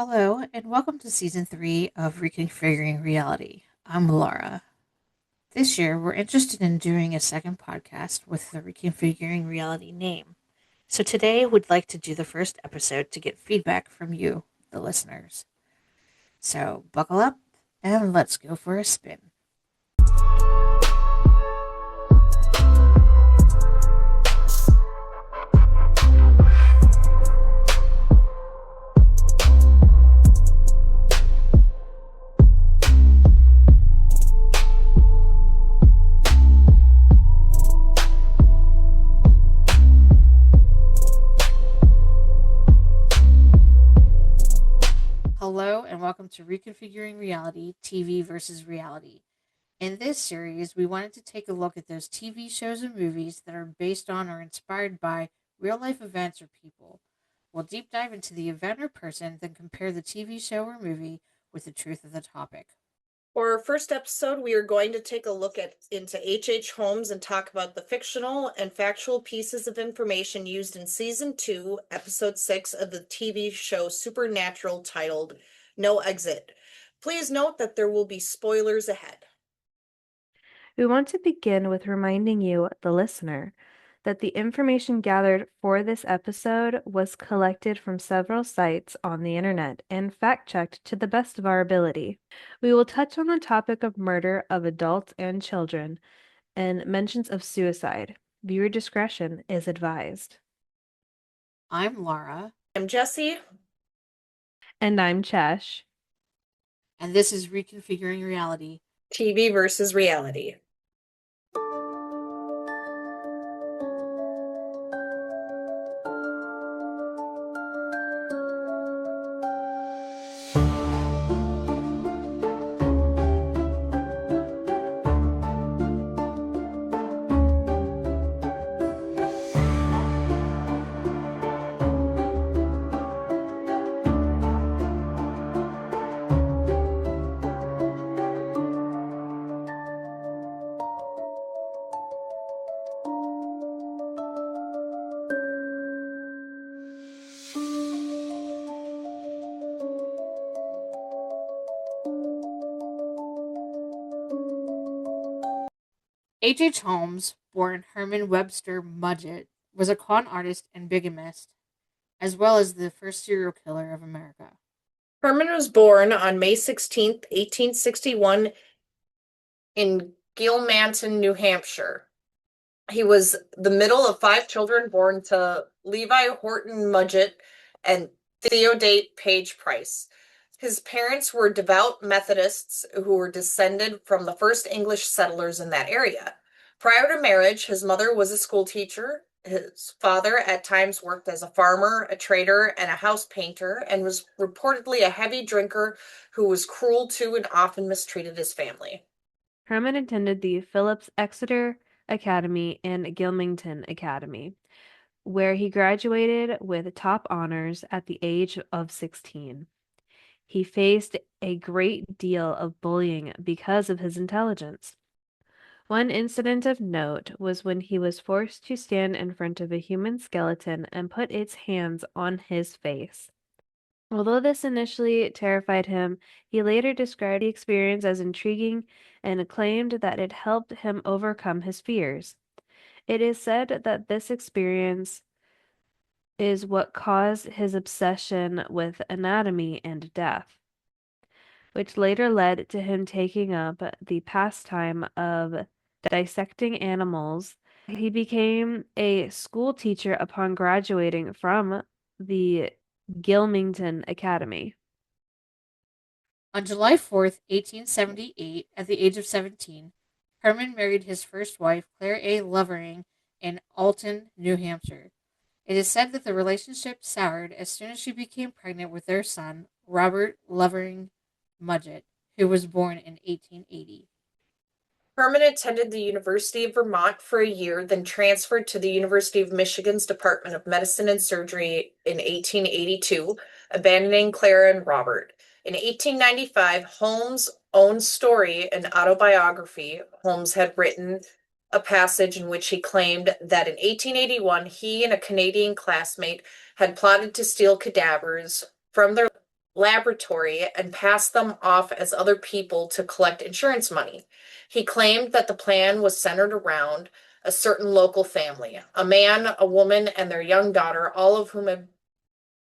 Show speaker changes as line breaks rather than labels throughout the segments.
Hello, and welcome to Season 3 of Reconfiguring Reality. I'm Laura. This year, we're interested in doing a second podcast with the Reconfiguring Reality name. So today, we'd like to do the first episode to get feedback from you, the listeners. So buckle up and let's go for a spin. Hello, and welcome to Reconfiguring Reality TV versus Reality. In this series, we wanted to take a look at those TV shows and movies that are based on or inspired by real life events or people. We'll deep dive into the event or person, then compare the TV show or movie with the truth of the topic.
For our first episode, we are going to take a look into H. Holmes and talk about the fictional and factual pieces of information used in Season 2, Episode 6 of the TV show Supernatural titled No Exit. Please note that there will be spoilers ahead.
We want to begin with reminding you, the listener, that the information gathered for this episode was collected from several sites on the internet and fact-checked to the best of our ability. We will touch on the topic of murder of adults and children and mentions of suicide. Viewer discretion is advised.
I'm Laura.
I'm Jessie.
And I'm Chesh.
And this is Reconfiguring Reality
TV versus Reality.
H. Holmes, born Herman Webster Mudgett, was a con artist and bigamist, as well as the first serial killer of America.
Herman was born on May 16th, 1861 in Gilmanton, New Hampshire. He was the middle of 5 children born to Levi Horton Mudgett and Theodate Page Price. His parents were devout Methodists who were descended from the first English settlers in that area. Prior to marriage, his mother was a school teacher. His father at times worked as a farmer, a trader, and a house painter, and was reportedly a heavy drinker who was cruel to and often mistreated his family.
Herman attended the Phillips Exeter Academy and Gilmington Academy, where he graduated with top honors at the age of 16. He faced a great deal of bullying because of his intelligence. One incident of note was when he was forced to stand in front of a human skeleton and put its hands on his face. Although this initially terrified him, he later described the experience as intriguing and claimed that it helped him overcome his fears. It is said that this experience is what caused his obsession with anatomy and death, which later led to him taking up the pastime of dissecting animals. He became a school teacher upon graduating from the Gilmington Academy.
On July 4th, 1878, at the age of 17, Herman married his first wife, Claire A. Lovering, in Alton, New Hampshire. It is said that the relationship soured as soon as she became pregnant with their son, Robert Lovering Mudgett, who was born in 1880.
Herman attended the University of Vermont for a year, then transferred to the University of Michigan's Department of Medicine and Surgery in 1882, abandoning Clara and Robert. In 1895, Holmes' own story and autobiography, Holmes had written a passage in which he claimed that in 1881 he and a Canadian classmate had plotted to steal cadavers from their laboratory and passed them off as other people to collect insurance money. He claimed that the plan was centered around a certain local family, a man, a woman, and their young daughter, all of whom had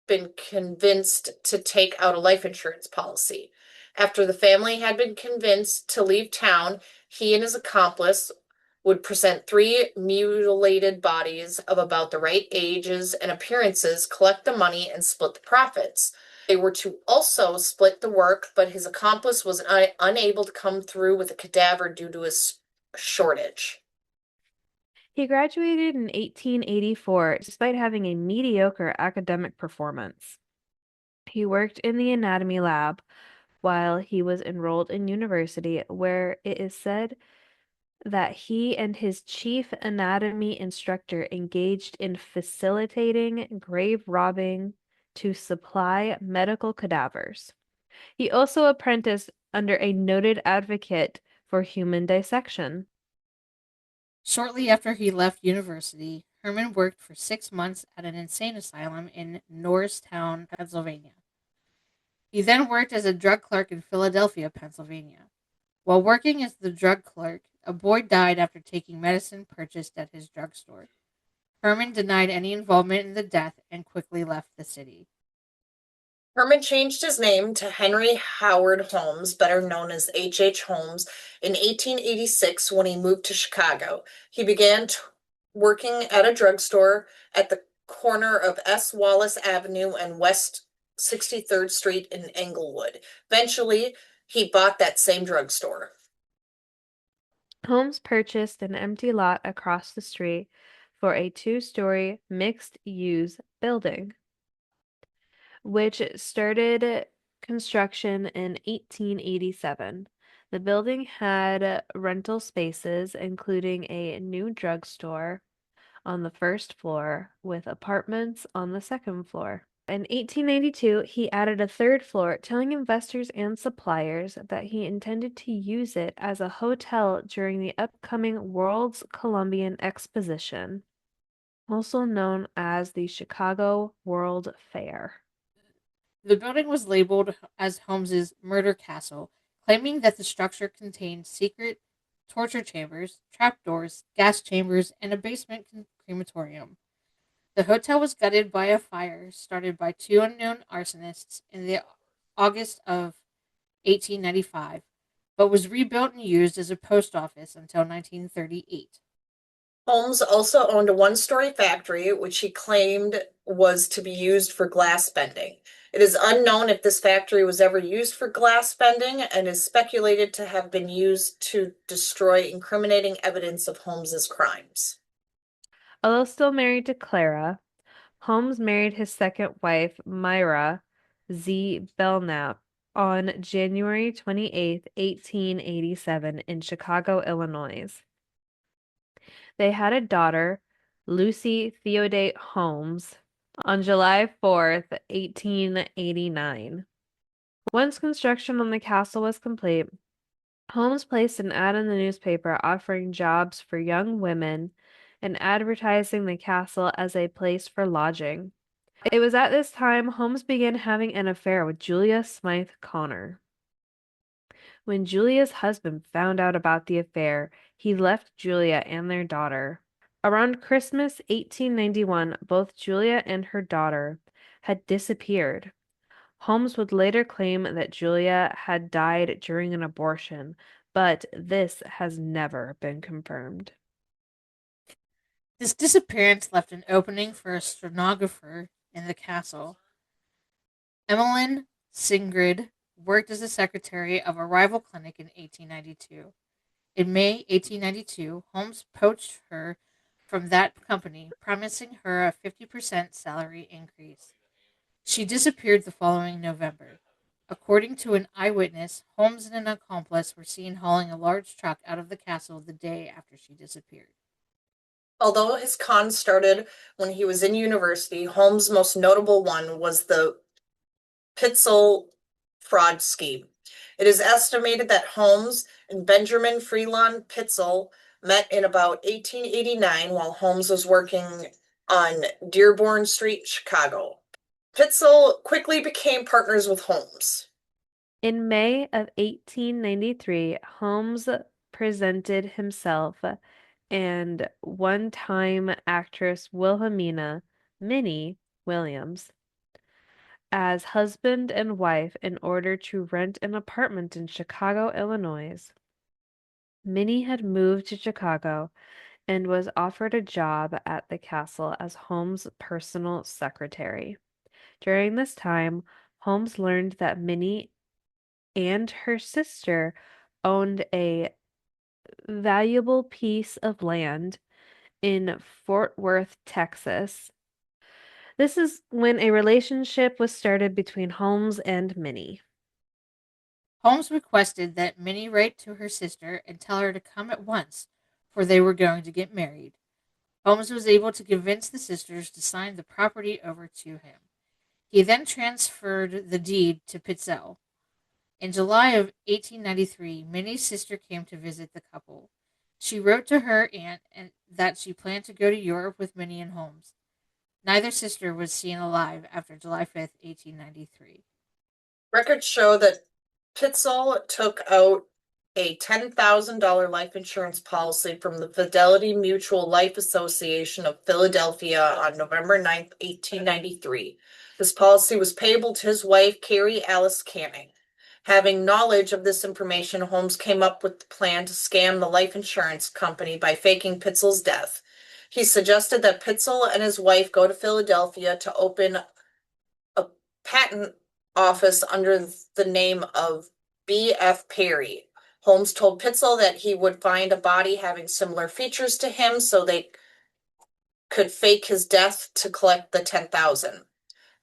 been convinced to take out a life insurance policy. After the family had been convinced to leave town, he and his accomplice would present three mutilated bodies of about the right ages and appearances, collect the money, and split the profits. They were to also split the work, but his accomplice was unable to come through with a cadaver due to his shortage.
He graduated in 1884 despite having a mediocre academic performance. He worked in the anatomy lab while he was enrolled in university, where it is said that he and his chief anatomy instructor engaged in facilitating grave robbing to supply medical cadavers. He also apprenticed under a noted advocate for human dissection.
Shortly after he left university, Herman worked for 6 months at an insane asylum in Norristown, Pennsylvania. He then worked as a drug clerk in Philadelphia, Pennsylvania. While working as the drug clerk, a boy died after taking medicine purchased at his drugstore. Herman denied any involvement in the death and quickly left the city.
Herman changed his name to Henry Howard Holmes, better known as H. H. Holmes, in 1886 when he moved to Chicago. He began working at a drugstore at the corner of S. Wallace Avenue and West 63rd Street in Englewood. Eventually, he bought that same drugstore.
Holmes purchased an empty lot across the street for a two-story mixed-use building, which started construction in 1887. The building had rental spaces, including a new drugstore on the first floor with apartments on the second floor. In 1892, he added a third floor, telling investors and suppliers that he intended to use it as a hotel during the upcoming World's Columbian Exposition, also known as the Chicago World Fair.
The building was labeled as Holmes's murder castle, claiming that the structure contained secret torture chambers, trapdoors, gas chambers, and a basement crematorium. The hotel was gutted by a fire started by two unknown arsonists in the August of 1895, but was rebuilt and used as a post office until 1938.
Holmes also owned a one-story factory, which he claimed was to be used for glass bending. It is unknown if this factory was ever used for glass bending and is speculated to have been used to destroy incriminating evidence of Holmes's crimes.
Although still married to Clara, Holmes married his second wife, Myra Z. Belknap, on January 28, 1887, in Chicago, Illinois. They had a daughter, Lucy Theodate Holmes, on July 4th, 1889. Once construction on the castle was complete, Holmes placed an ad in the newspaper offering jobs for young women and advertising the castle as a place for lodging. It was at this time Holmes began having an affair with Julia Smythe Connor. When Julia's husband found out about the affair, he left Julia and their daughter. Around Christmas 1891, both Julia and her daughter had disappeared. Holmes would later claim that Julia had died during an abortion, but this has never been confirmed.
This disappearance left an opening for a stenographer in the castle. Emmeline Singrid worked as a secretary of a rival clinic in 1892. In May 1892, Holmes poached her from that company, promising her a 50% salary increase. She disappeared the following November. According to an eyewitness, Holmes and an accomplice were seen hauling a large truck out of the castle the day after she disappeared.
Although his cons started when he was in university, Holmes' most notable one was the Pitzel fraud scheme. It is estimated that Holmes and Benjamin Freelon Pitzel met in about 1889 while Holmes was working on Dearborn Street, Chicago. Pitzel quickly became partners with Holmes.
In May of 1893, Holmes presented himself and one-time actress Wilhelmina Minnie Williams as husband and wife in order to rent an apartment in Chicago, Illinois. Minnie had moved to Chicago and was offered a job at the castle as Holmes' personal secretary. During this time, Holmes learned that Minnie and her sister owned a valuable piece of land in Fort Worth, Texas. This is when a relationship was started between Holmes and Minnie.
Holmes requested that Minnie write to her sister and tell her to come at once, for they were going to get married. Holmes was able to convince the sisters to sign the property over to him. He then transferred the deed to Pitzel. In July of 1893, Minnie's sister came to visit the couple. She wrote to her aunt that she planned to go to Europe with Minnie and Holmes. Neither sister was seen alive after July 5th, 1893.
Records show that Pitzel took out a $10,000 life insurance policy from the Fidelity Mutual Life Association of Philadelphia on November 9th, 1893. This policy was payable to his wife, Carrie Alice Canning. Having knowledge of this information, Holmes came up with the plan to scam the life insurance company by faking Pitzel's death. He suggested that Pitzel and his wife go to Philadelphia to open a patent office under the name of B.F. Perry. Holmes told Pitzel that he would find a body having similar features to him so they could fake his death to collect the 10,000.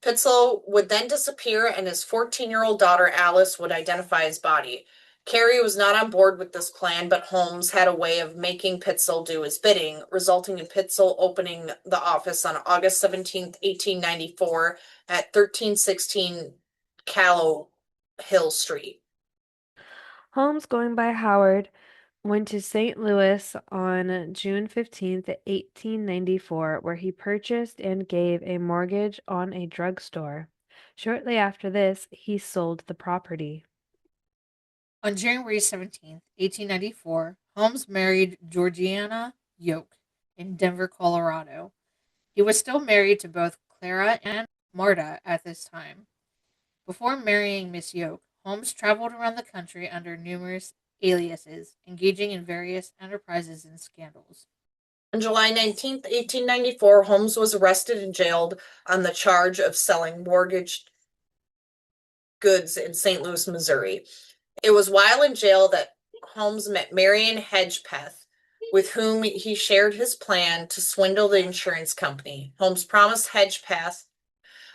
Pitzel would then disappear and his 14-year-old daughter Alice would identify his body. Carrie was not on board with this plan, but Holmes had a way of making Pitzel do his bidding, resulting in Pitzel opening the office on August 17th, 1894 at 1316 Callow Hill Street.
Holmes, going by Howard, went to St. Louis on June 15th, 1894, where he purchased and gave a mortgage on a drugstore. Shortly after this, he sold the property.
On January 17th, 1894, Holmes married Georgiana Yoke in Denver, Colorado. He was still married to both Clara and Marta at this time. Before marrying Miss Yoke, Holmes traveled around the country under numerous aliases, engaging in various enterprises and scandals.
On July 19th, 1894, Holmes was arrested and jailed on the charge of selling mortgaged goods in St. Louis, Missouri. It was while in jail that Holmes met Marion Hedgepeth, with whom he shared his plan to swindle the insurance company. Holmes promised Hedgepeth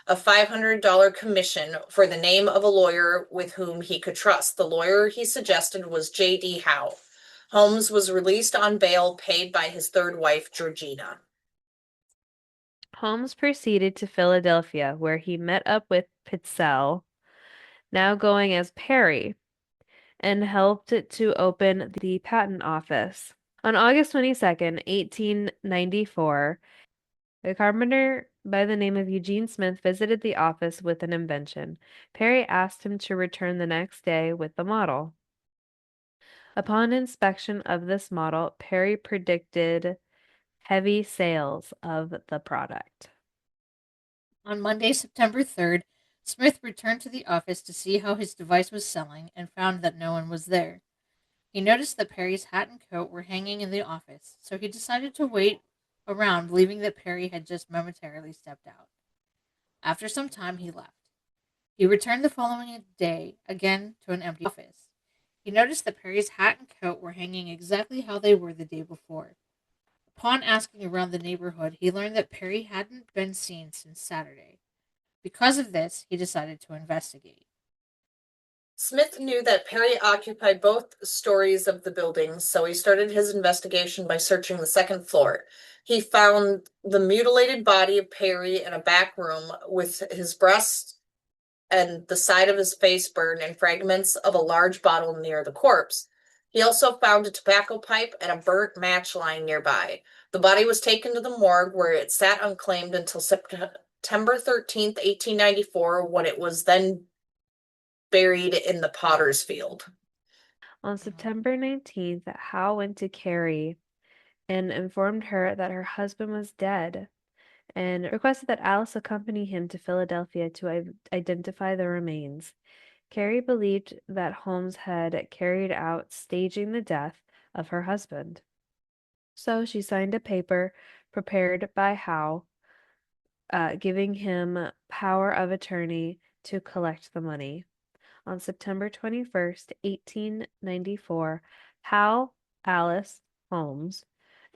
a $500 commission for the name of a lawyer with whom he could trust. The lawyer he suggested was J.D. Howe. Holmes was released on bail paid by his third wife, Georgina.
Holmes proceeded to Philadelphia, where he met up with Pitzel, now going as Perry, and helped to open the patent office. On August 22nd, 1894, a carpenter by the name of Eugene Smith visited the office with an invention. Perry asked him to return the next day with the model. Upon inspection of this model, Perry predicted heavy sales of the product.
On Monday, September 3rd, Smith returned to the office to see how his device was selling and found that no one was there. He noticed that Perry's hat and coat were hanging in the office, so he decided to wait around, believing that Perry had just momentarily stepped out. After some time, he left. He returned the following day, again to an empty office. He noticed that Perry's hat and coat were hanging exactly how they were the day before. Upon asking around the neighborhood, he learned that Perry hadn't been seen since Saturday. Because of this, he decided to investigate.
Smith knew that Perry occupied both stories of the building, so he started his investigation by searching the second floor. He found the mutilated body of Perry in a back room with his breast and the side of his face burned and fragments of a large bottle near the corpse. He also found a tobacco pipe and a burnt match lying nearby. The body was taken to the morgue where it sat unclaimed until September 13th, 1894, when it was then buried in the potter's field.
On September 19th, Howe went to Carrie and informed her that her husband was dead and requested that Alice accompany him to Philadelphia to identify the remains. Carrie believed that Holmes had carried out staging the death of her husband. So she signed a paper prepared by Howe, giving him power of attorney to collect the money. On September 21st, 1894, Howe, Alice, Holmes,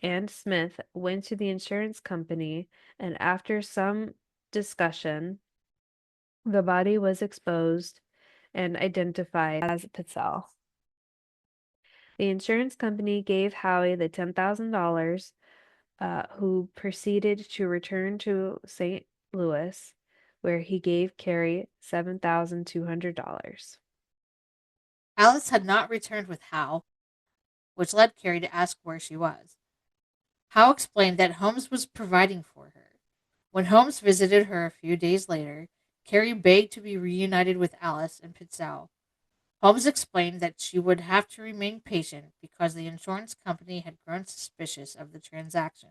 and Smith went to the insurance company, and after some discussion, the body was exposed and identified as Pitzel. The insurance company gave Howie the $10,000, who proceeded to return to St. Louis, where he gave Carrie $7,200.
Alice had not returned with Howe, which led Carrie to ask where she was. Howe explained that Holmes was providing for her. When Holmes visited her a few days later, Carrie begged to be reunited with Alice and Pitzel. Holmes explained that she would have to remain patient because the insurance company had grown suspicious of the transaction.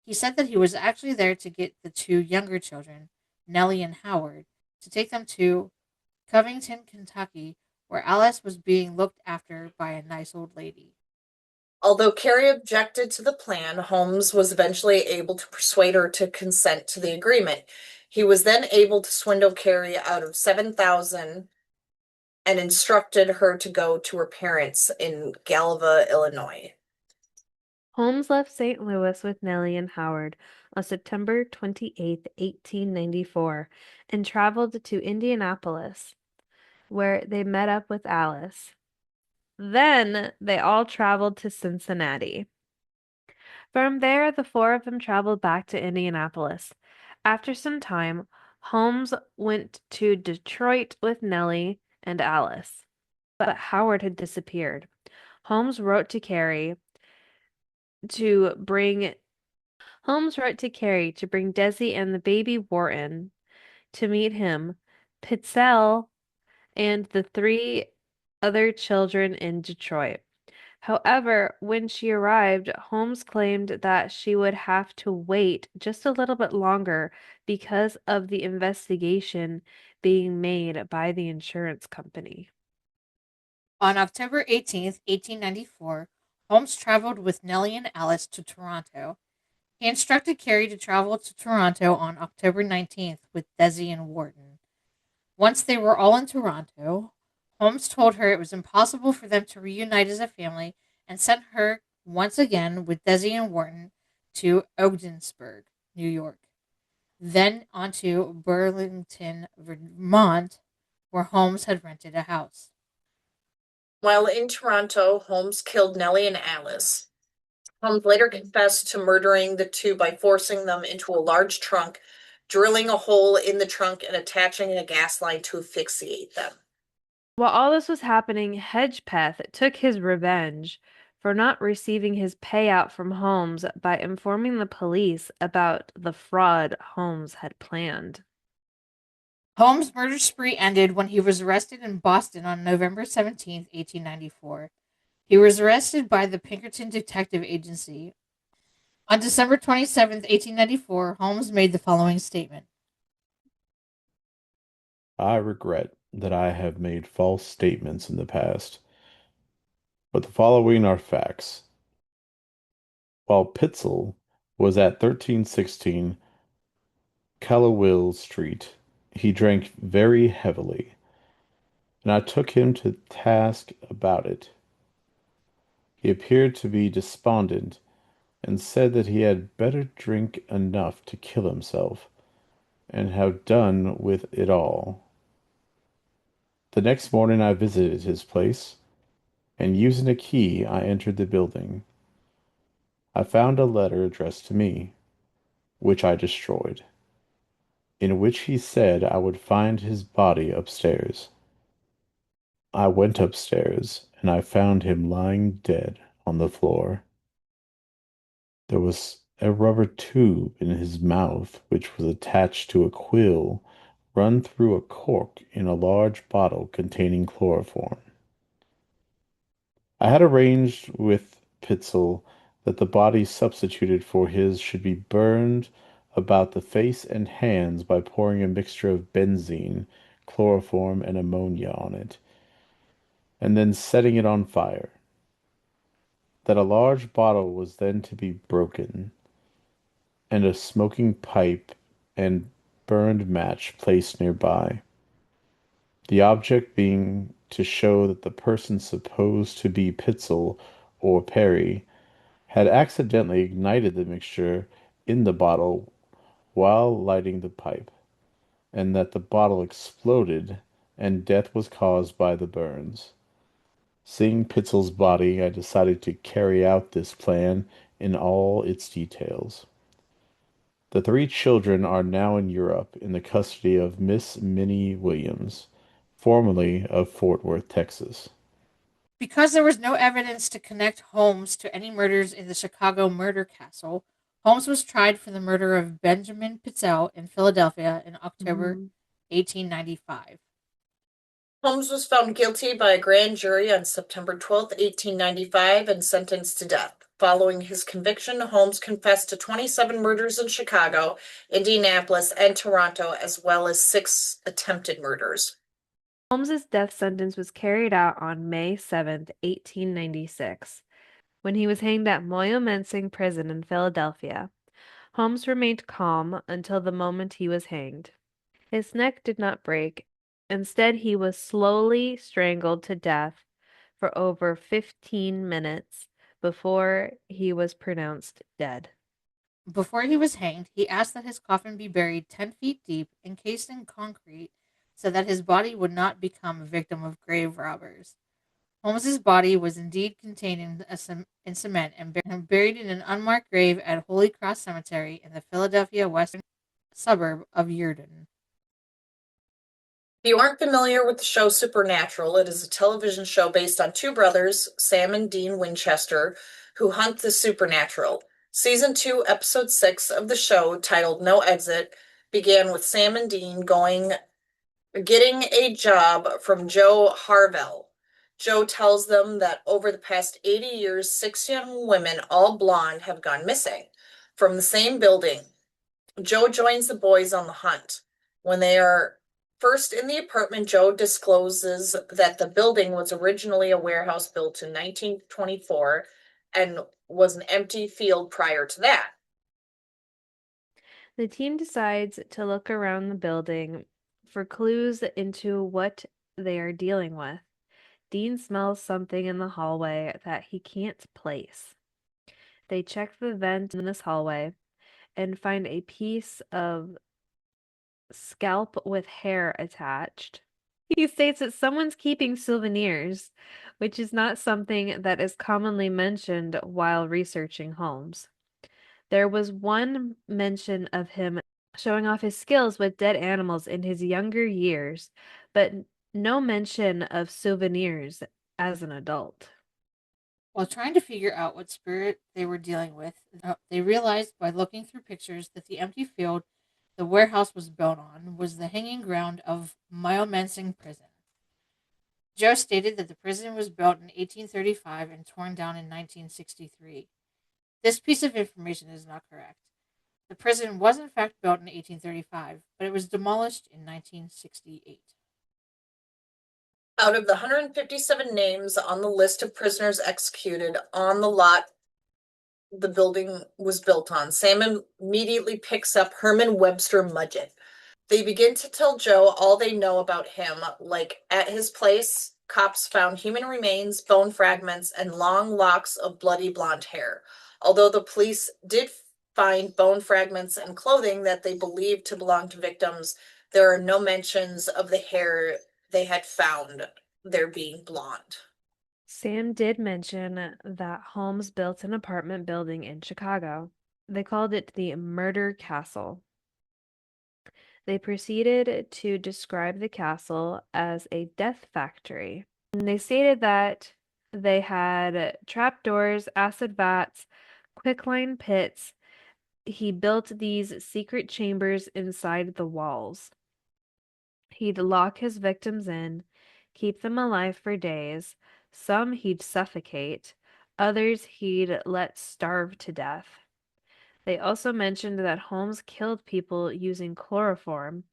He said that he was actually there to get the two younger children, Nellie and Howard, to take them to Covington, Kentucky, where Alice was being looked after by a nice old lady.
Although Carrie objected to the plan, Holmes was eventually able to persuade her to consent to the agreement. He was then able to swindle Carrie out of 7,000 and instructed her to go to her parents in Galva, Illinois.
Holmes left St. Louis with Nellie and Howard on September 28th, 1894, and traveled to Indianapolis, where they met up with Alice. Then they all traveled to Cincinnati. From there, the four of them traveled back to Indianapolis. After some time, Holmes went to Detroit with Nellie and Alice, but Howard had disappeared. Holmes wrote to Carrie to bring Holmes wrote to Carrie to bring Desi and the baby Wharton to meet him, Pitzel, and the three other children in Detroit. However, when she arrived, Holmes claimed that she would have to wait just a little bit longer because of the investigation being made by the insurance company.
On October 18th, 1894, Holmes traveled with Nellie and Alice to Toronto. He instructed Carrie to travel to Toronto on October 19th with Desi and Wharton. Once they were all in Toronto, Holmes told her it was impossible for them to reunite as a family and sent her once again with Desi and Wharton to Ogdensburg, New York, then on to Burlington, Vermont, where Holmes had rented a house.
While in Toronto, Holmes killed Nellie and Alice. Holmes later confessed to murdering the two by forcing them into a large trunk, drilling a hole in the trunk, and attaching a gas line to asphyxiate them.
While all this was happening, Hedgepeth took his revenge for not receiving his payout from Holmes by informing the police about the fraud Holmes had planned.
Holmes' murder spree ended when he was arrested in Boston on November 17th, 1894. He was arrested by the Pinkerton Detective Agency. On December 27th, 1894, Holmes made the following statement.
I regret that I have made false statements in the past, but the following are facts. While Pitzel was at 1316 Callowhill Street, he drank very heavily, and I took him to task about it. He appeared to be despondent and said that he had better drink enough to kill himself and have done with it all. The next morning I visited his place, and using a key I entered the building. I found a letter addressed to me, which I destroyed, in which he said I would find his body upstairs. I went upstairs, and I found him lying dead on the floor. There was a rubber tube in his mouth, which was attached to a quill, run through a cork in a large bottle containing chloroform. I had arranged with Pitzel that the body substituted for his should be burned about the face and hands by pouring a mixture of benzene, chloroform, and ammonia on it, and then setting it on fire. That a large bottle was then to be broken, and a smoking pipe and burned match placed nearby. The object being to show that the person supposed to be Pitzel or Perry had accidentally ignited the mixture in the bottle while lighting the pipe, and that the bottle exploded and death was caused by the burns. Seeing Pitzel's body, I decided to carry out this plan in all its details. The three children are now in Europe in the custody of Miss Minnie Williams, formerly of Fort Worth, Texas.
Because there was no evidence to connect Holmes to any murders in the Chicago murder castle, Holmes was tried for the murder of Benjamin Pitzel in Philadelphia in October
Mhm.
1895.
Holmes was found guilty by a grand jury on September 12, 1895, and sentenced to death. Following his conviction, Holmes confessed to 27 murders in Chicago, Indianapolis, and Toronto, as well as 6 attempted murders.
Holmes's death sentence was carried out on May 7th, 1896, when he was hanged at Moyamensing Prison in Philadelphia. Holmes remained calm until the moment he was hanged. His neck did not break. Instead, he was slowly strangled to death for over 15 minutes before he was pronounced dead.
Before he was hanged, he asked that his coffin be buried 10 feet deep, encased in concrete, so that his body would not become a victim of grave robbers. Holmes's body was indeed contained in cement and buried in an unmarked grave at Holy Cross Cemetery in the Philadelphia western suburb of Yeardon.
If you aren't familiar with the show Supernatural, it is a television show based on two brothers, Sam and Dean Winchester, who hunt the supernatural. Season 2, Episode 6 of the show, titled No Exit, began with Sam and Dean getting a job from Joe Harvell. Joe tells them that over the past 80 years, 6 young women, all blonde, have gone missing from the same building. Joe joins the boys on the hunt. When they are first in the apartment, Joe discloses that the building was originally a warehouse built in 1924 and was an empty field prior to that.
The team decides to look around the building for clues into what they are dealing with. Dean smells something in the hallway that he can't place. They check the vent in this hallway and find a piece of scalp with hair attached. He states that someone's keeping souvenirs, which is not something that is commonly mentioned while researching Holmes. There was one mention of him showing off his skills with dead animals in his younger years, but no mention of souvenirs as an adult.
While trying to figure out what spirit they were dealing with, they realized by looking through pictures that the empty field the warehouse was built on was the hanging ground of Myomensing Prison. Joe stated that the prison was built in 1835 and torn down in 1963. This piece of information is not correct. The prison was in fact built in 1835, but it was demolished in 1968.
Out of the 157 names on the list of prisoners executed on the lot the building was built on, Sam immediately picks up Herman Webster Mudgett. They begin to tell Joe all they know about him, like at his place, cops found human remains, bone fragments, and long locks of bloody blonde hair. Although the police did find bone fragments and clothing that they believed to belong to victims, there are no mentions of the hair they had found there being blonde.
Sam did mention that Holmes built an apartment building in Chicago. They called it the Murder Castle. They proceeded to describe the castle as a death factory. And they stated that they had trapdoors, acid vats, quicklime pits, he built these secret chambers inside the walls. He'd lock his victims in, keep them alive for days. Some he'd suffocate, others he'd let starve to death. They also mentioned that Holmes killed people using chloroform,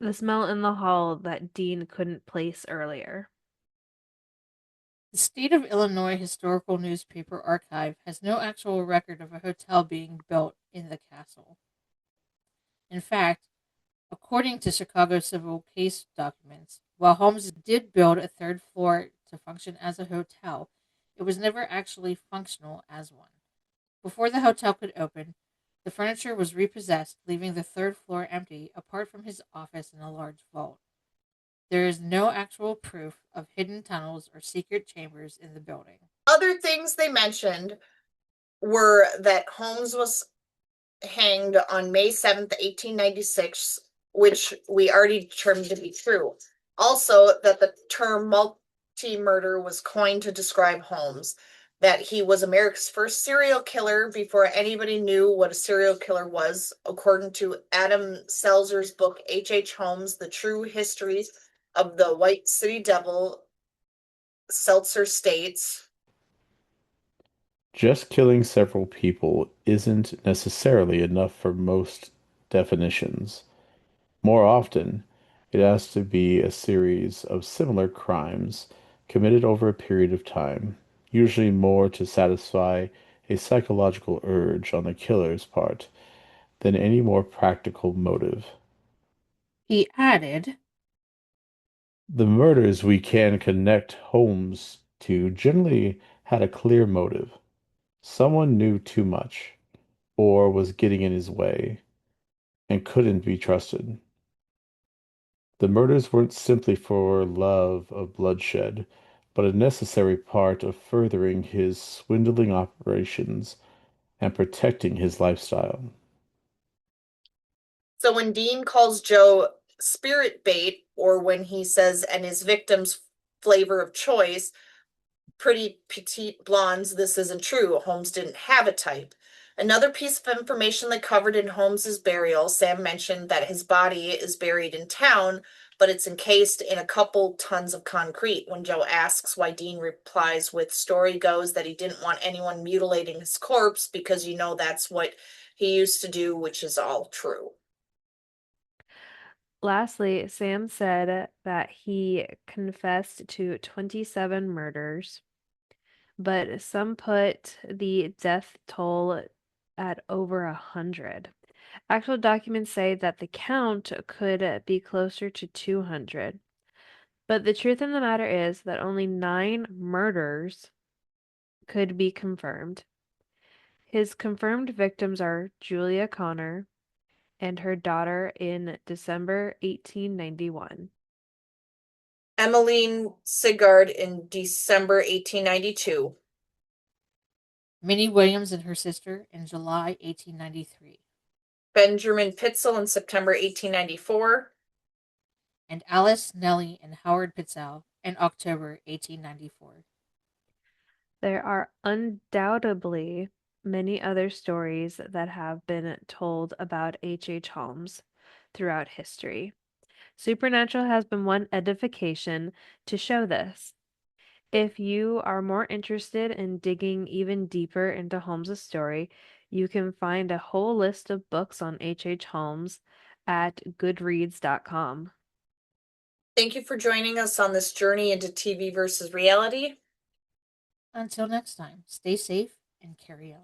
the smell in the hall that Dean couldn't place earlier.
The State of Illinois Historical Newspaper Archive has no actual record of a hotel being built in the castle. In fact, according to Chicago civil case documents, while Holmes did build a third floor to function as a hotel, it was never actually functional as one. Before the hotel could open, the furniture was repossessed, leaving the third floor empty apart from his office and a large vault. There is no actual proof of hidden tunnels or secret chambers in the building.
Other things they mentioned were that Holmes was hanged on May 7th, 1896, which we already determined to be true. Also, that the term multi-murder was coined to describe Holmes, that he was America's first serial killer before anybody knew what a serial killer was, according to Adam Selzer's book, H.H. Holmes, The True History of the White City Devil. Seltzer states,
Just killing several people isn't necessarily enough for most definitions. More often, it has to be a series of similar crimes committed over a period of time, usually more to satisfy a psychological urge on the killer's part than any more practical motive.
He added,
The murders we can connect Holmes to generally had a clear motive. Someone knew too much, or was getting in his way, and couldn't be trusted. The murders weren't simply for love of bloodshed, but a necessary part of furthering his swindling operations and protecting his lifestyle.
so when Dean calls Joe spirit bait, or when he says, and his victim's flavor of choice, pretty petite blondes, this isn't true. Holmes didn't have a type. Another piece of information they covered in Holmes's burial, Sam mentioned that his body is buried in town, but it's encased in a couple tons of concrete. When Joe asks why, Dean replies with, story goes that he didn't want anyone mutilating his corpse because that's what he used to do, which is all true.
Lastly, Sam said that he confessed to 27 murders, but some put the death toll at over 100. Actual documents say that the count could be closer to 200. But the truth of the matter is that only 9 murders could be confirmed. His confirmed victims are Julia Connor and her daughter in December 1891.
Emmeline Sigard in December 1892.
Minnie Williams and her sister in July 1893,
Benjamin Pitzel in September 1894.
and Alice, Nellie, and Howard Pitzel in October 1894.
There are undoubtedly many other stories that have been told about H. Holmes throughout history. Supernatural has been one edification to show this. If you are more interested in digging even deeper into Holmes' story, you can find a whole list of books on H. Holmes at goodreads.com.
Thank you for joining us on this journey into TV versus reality.
Until next time, stay safe and carry on.